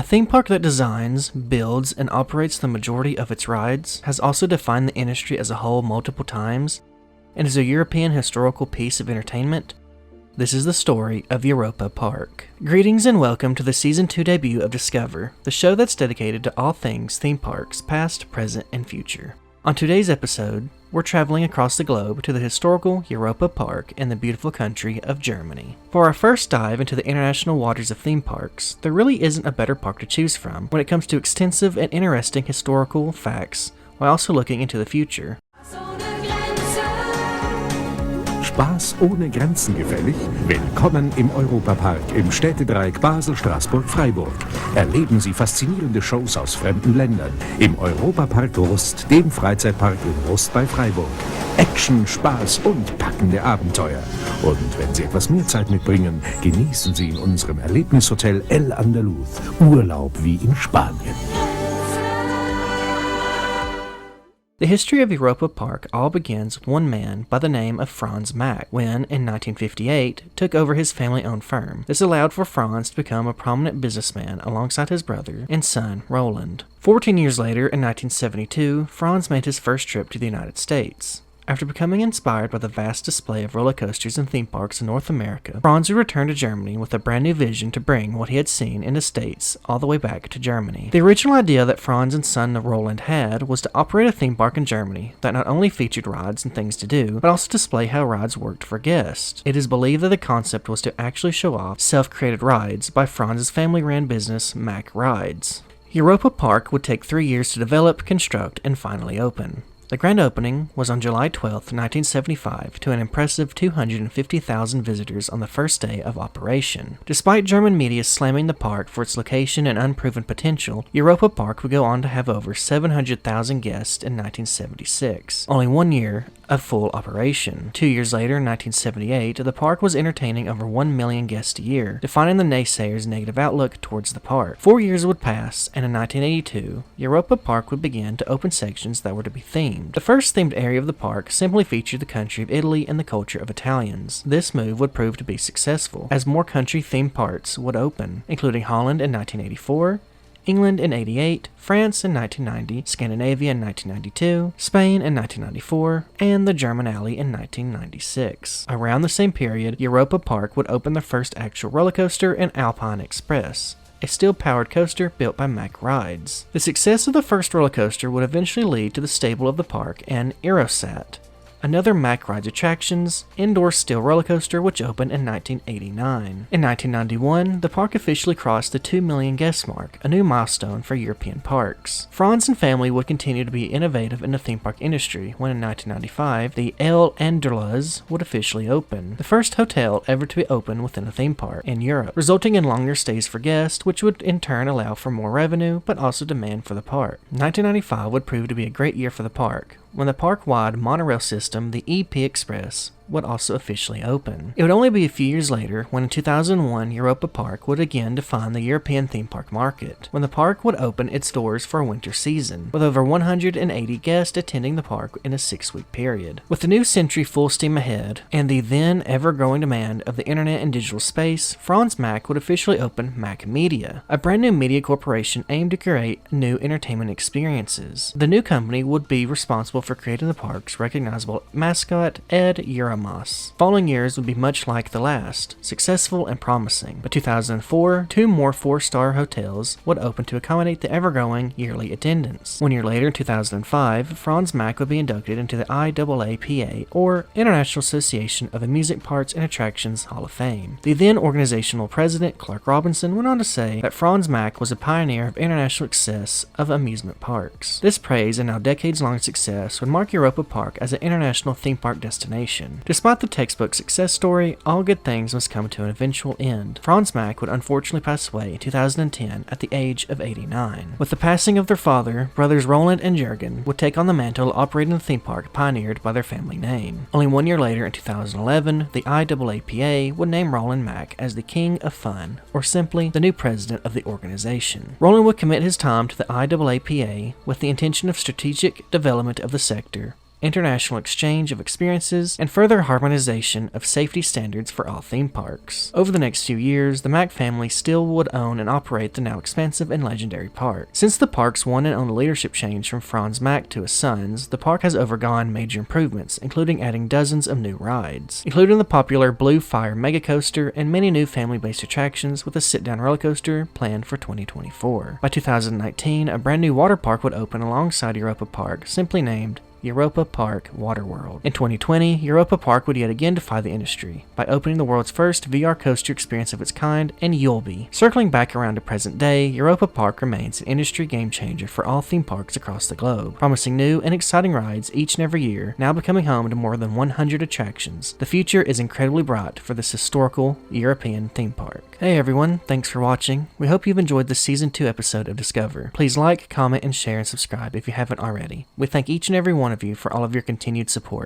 theme park that designs, builds, and operates the majority of its rides has also defined the industry as a whole multiple times, and is a European historical piece of entertainment. This is the story of Europa-Park. Greetings and welcome to the Season 2 debut of Discover, the show that's dedicated to all things theme parks, past, present, and future. On today's episode, we're traveling across the globe to the historical Europa-Park in the beautiful country of Germany. For our first dive into the international waters of theme parks, there really isn't a better park to choose from when it comes to extensive and interesting historical facts, while also looking into the future. Spaß ohne Grenzen gefällig? Willkommen im Europa-Park im Städtedreieck Basel, Straßburg, Freiburg. Erleben Sie faszinierende Shows aus fremden Ländern im Europa-Park Rust, dem Freizeitpark in Rust bei Freiburg. Action, Spaß und packende Abenteuer. Und wenn Sie etwas mehr Zeit mitbringen, genießen Sie in unserem Erlebnishotel El Andaluz Urlaub wie in Spanien. The history of Europa-Park all begins with one man by the name of Franz Mack, when, in 1958, took over his family-owned firm. This allowed for Franz to become a prominent businessman alongside his brother and son, Roland. 14 years later, in 1972, Franz made his first trip to the United States. After becoming inspired by the vast display of roller coasters and theme parks in North America, Franz would return to Germany with a brand new vision to bring what he had seen in the States all the way back to Germany. The original idea that Franz and son Roland had was to operate a theme park in Germany that not only featured rides and things to do, but also display how rides worked for guests. It is believed that the concept was to actually show off self-created rides by Franz's family-ran business, Mack Rides. Europa-Park would take 3 years to develop, construct, and finally open. The grand opening was on July 12, 1975, to an impressive 250,000 visitors on the first day of operation. Despite German media slamming the park for its location and unproven potential, Europa-Park would go on to have over 700,000 guests in 1976, only 1 year of full operation. 2 years later, in 1978, the park was entertaining over 1 million guests a year, defining the naysayers' negative outlook towards the park. 4 years would pass, and in 1982, Europa-Park would begin to open sections that were to be themed. The first themed area of the park simply featured the country of Italy and the culture of Italians. This move would prove to be successful, as more country-themed parks would open, including Holland in 1984, England in 1988, France in 1990, Scandinavia in 1992, Spain in 1994, and the German Alley in 1996. Around the same period, Europa-Park would open the first actual roller coaster in Alpine Express, a steel-powered coaster built by Mack Rides. The success of the first roller coaster would eventually lead to the stable of the park and Aerosat, another Mack Rides attractions, indoor steel roller coaster which opened in 1989. In 1991, the park officially crossed the 2 million guest mark, a new milestone for European parks. Franz and family would continue to be innovative in the theme park industry when in 1995, the El Andaluz would officially open, the first hotel ever to be opened within a theme park in Europe, resulting in longer stays for guests, which would in turn allow for more revenue, but also demand for the park. 1995 would prove to be a great year for the park, when the park-wide monorail system, the EP Express, would also officially open. It would only be a few years later when in 2001 Europa-Park would again define the European theme park market, when the park would open its doors for a winter season, with over 180 guests attending the park in a 6-week period. With the new century full steam ahead, and the then ever-growing demand of the internet and digital space, Franz Mack would officially open Mack Media, a brand new media corporation aimed to create new entertainment experiences. The new company would be responsible for creating the park's recognizable mascot, Ed Uramas. Following years would be much like the last, successful and promising. By 2004, 2 more 4-star hotels would open to accommodate the ever-growing yearly attendance. 1 year later, in 2005, Franz Mack would be inducted into the IAAPA, or International Association of Amusement Parks and Attractions Hall of Fame. The then organizational president, Clark Robinson, went on to say that Franz Mack was a pioneer of international success of amusement parks. This praise and now decades-long success would mark Europa-Park as an international theme park destination. Despite the textbook success story, all good things must come to an eventual end. Franz Mack would unfortunately pass away in 2010 at the age of 89. With the passing of their father, brothers Roland and Jürgen would take on the mantle of operating the theme park pioneered by their family name. Only 1 year later, in 2011, the IAAPA would name Roland Mack as the King of Fun, or simply the new president of the organization. Roland would commit his time to the IAAPA with the intention of strategic development of the sector, international exchange of experiences, and further harmonization of safety standards for all theme parks. Over the next few years, the Mack family still would own and operate the now expansive and legendary park. Since the park's one and only leadership change from Franz Mack to his sons, the park has undergone major improvements, including adding dozens of new rides, including the popular Blue Fire Mega Coaster and many new family-based attractions with a sit-down roller coaster planned for 2024. By 2019, a brand new water park would open alongside Europa Park, simply named Europa-Park Waterworld. In 2020, Europa-Park would yet again defy the industry by opening the world's first VR coaster experience of its kind in Yulby. Circling back around to present day, Europa-Park remains an industry game changer for all theme parks across the globe, promising new and exciting rides each and every year, now becoming home to more than 100 attractions. The future is incredibly bright for this historical European theme park. Hey everyone, thanks for watching. We hope you've enjoyed the Season 2 episode of Discover. Please like, comment, and share and subscribe if you haven't already. We thank each and every one of you for all of your continued support.